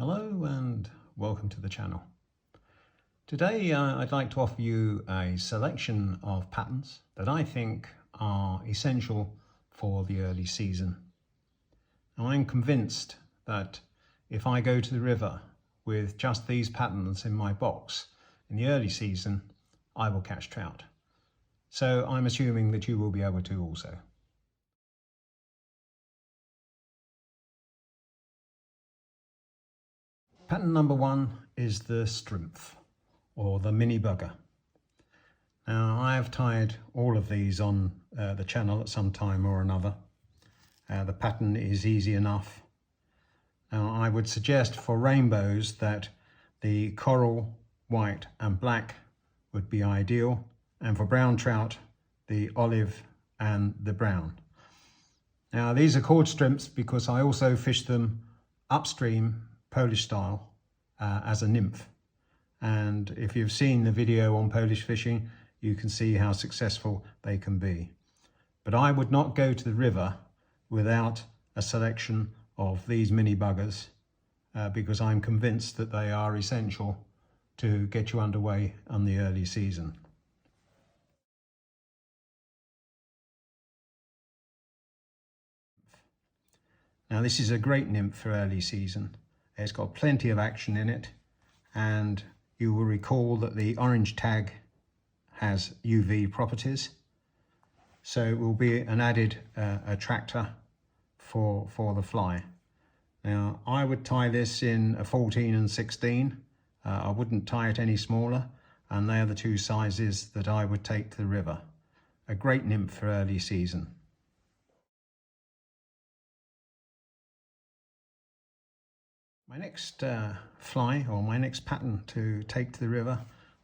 Hello and welcome to the channel. Today I'd like to offer you a selection of patterns that I think are essential for the early season. Now, I'm convinced that if I go to the river with just these patterns in my box in the early season, I will catch trout. So I'm assuming that you will be able to also. Pattern number one is the Nymph, or the mini bugger. Now, I have tied all of these on the channel at some time or another. The pattern is easy enough. Now, I would suggest for rainbows that the coral, white and black would be ideal, and for brown trout, the olive and the brown. Now, these are called Nymphs because I also fish them upstream, Polish style, as a nymph. And if you've seen the video on Polish fishing, you can see how successful they can be. But I would not go to the river without a selection of these mini buggers because I'm convinced that they are essential to get you underway on the early season. Now, this is a great nymph for early season. It's got plenty of action in it, and you will recall that the orange tag has UV properties, so it will be an added attractor for the fly. Now, I would tie this in a 14 and 16. I wouldn't tie it any smaller, and they are the two sizes that I would take to the river. A great nymph for early season. My next fly, or my next pattern to take to the river,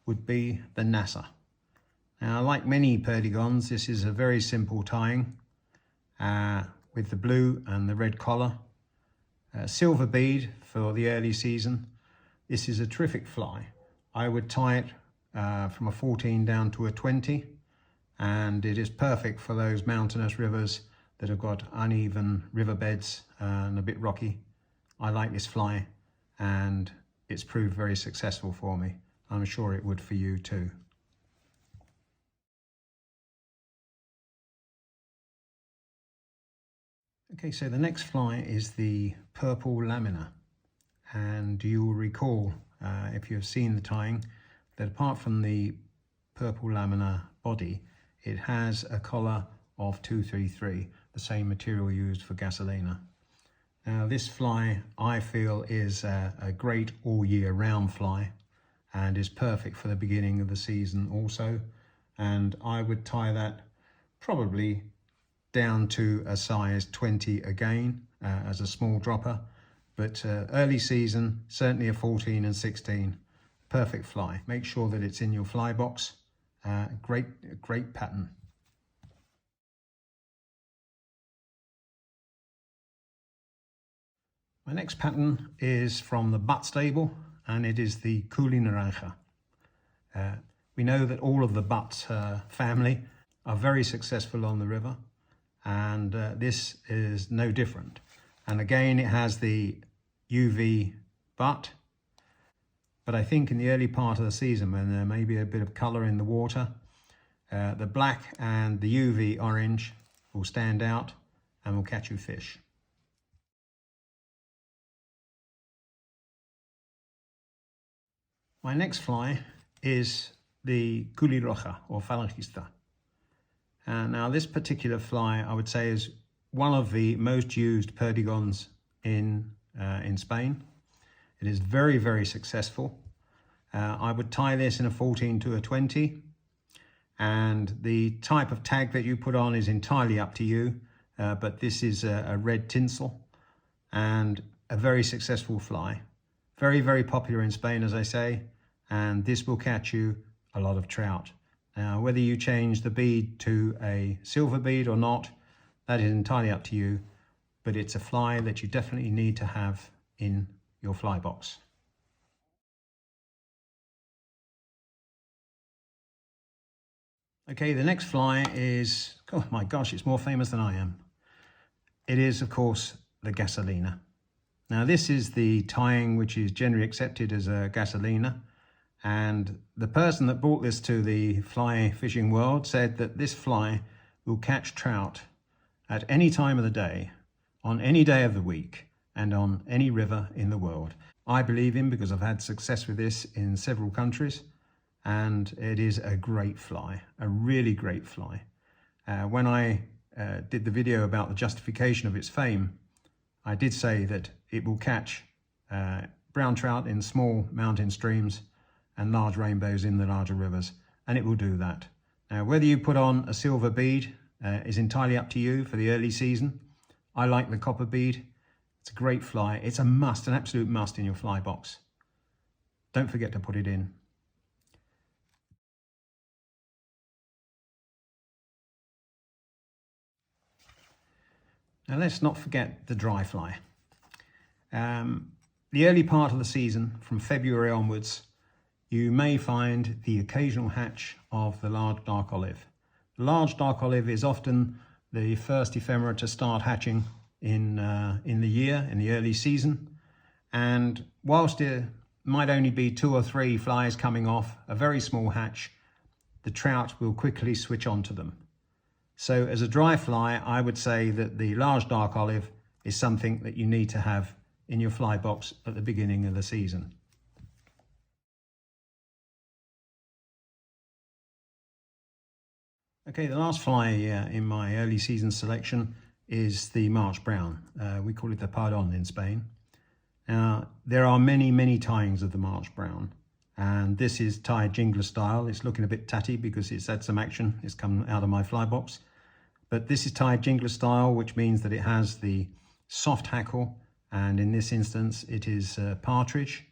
would be the Nasa. Now, like many Perdigons, this is a very simple tying with the blue and the red collar. Silver bead for the early season. This is a terrific fly. I would tie it from a 14 down to a 20, and it is perfect for those mountainous rivers that have got uneven riverbeds and a bit rocky. I like this fly, and it's proved very successful for me. I'm sure it would for you too. Okay, so the next fly is the purple Lamina, and you will recall, if you've seen the tying, that apart from the purple Lamina body, it has a collar of 233, the same material used for Gasolina. Now, this fly, I feel, is a great all year round fly and is perfect for the beginning of the season also. And I would tie that probably down to a size 20 again as a small dropper. But early season, certainly a 14 and 16, perfect fly. Make sure that it's in your fly box. Great pattern. My next pattern is from the butt stable, and it is the Culi Naranja. We know that all of the butt family are very successful on the river, and this is no different. And again, it has the UV butt, but I think in the early part of the season, when there may be a bit of colour in the water, the black and the UV orange will stand out and will catch you fish. My next fly is the Culi Roja, or Falangista. Now, this particular fly, I would say, is one of the most used Perdigons in Spain. It is very, very successful. I would tie this in a 14 to a 20, and the type of tag that you put on is entirely up to you, but this is a red tinsel and a very successful fly. Very, very popular in Spain, as I say, and this will catch you a lot of trout. Now, whether you change the bead to a silver bead or not, that is entirely up to you, but it's a fly that you definitely need to have in your fly box. Okay, the next fly is, oh my gosh, it's more famous than I am. It is, of course, the Gasolina. Now this is the tying which is generally accepted as a gasolina, and the person that brought this to the fly fishing world said that this fly will catch trout at any time of the day, on any day of the week, and on any river in the world. I believe him because I've had success with this in several countries, and it is a great fly, a really great fly. When I did the video about the justification of its fame, I did say that it will catch brown trout in small mountain streams and large rainbows in the larger rivers, and it will do that. Now, whether you put on a silver bead is entirely up to you for the early season. I like the copper bead. It's a great fly. It's a must, an absolute must in your fly box. Don't forget to put it in. Now let's not forget the dry fly. The early part of the season, from February onwards, you may find the occasional hatch of the large dark olive. The large dark olive is often the first ephemera to start hatching in the year, in the early season. And whilst there might only be 2 or 3 flies coming off a very small hatch, the trout will quickly switch on to them. So as a dry fly, I would say that the large dark olive is something that you need to have in your fly box at the beginning of the season. Okay, the last fly in my early season selection is the March brown. We call it the Perdigon in Spain. Now, there are many, many tyings of the March brown, and this is tied jingler style. It's looking a bit tatty because it's had some action. It's come out of my fly box. But this is tied jingler style, which means that it has the soft hackle, and in this instance, it is partridge.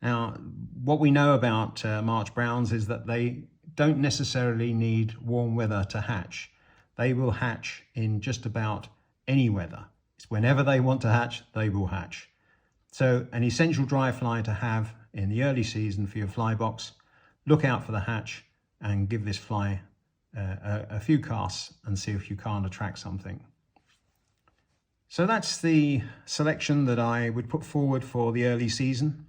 Now, what we know about March browns is that they don't necessarily need warm weather to hatch. They will hatch in just about any weather. It's whenever they want to hatch, they will hatch. So an essential dry fly to have in the early season for your fly box. Look out for the hatch and give this fly a few casts and see if you can't attract something. So that's the selection that I would put forward for the early season.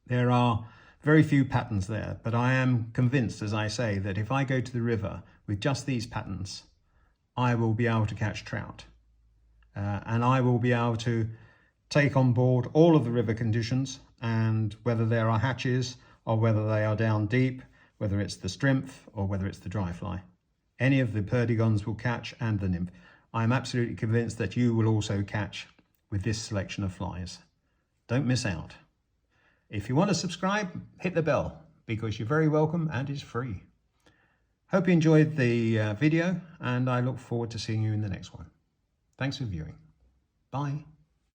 There are very few patterns there, but I am convinced, as I say, that if I go to the river with just these patterns, I will be able to catch trout. And I will be able to take on board all of the river conditions, and whether there are hatches or whether they are down deep, whether it's the Nymph or whether it's the dry fly. Any of the Perdigons will catch, and the Nymph. I am absolutely convinced that you will also catch with this selection of flies. Don't miss out. If you want to subscribe, hit the bell because you're very welcome and it's free. Hope you enjoyed the video, and I look forward to seeing you in the next one. Thanks for viewing. Bye.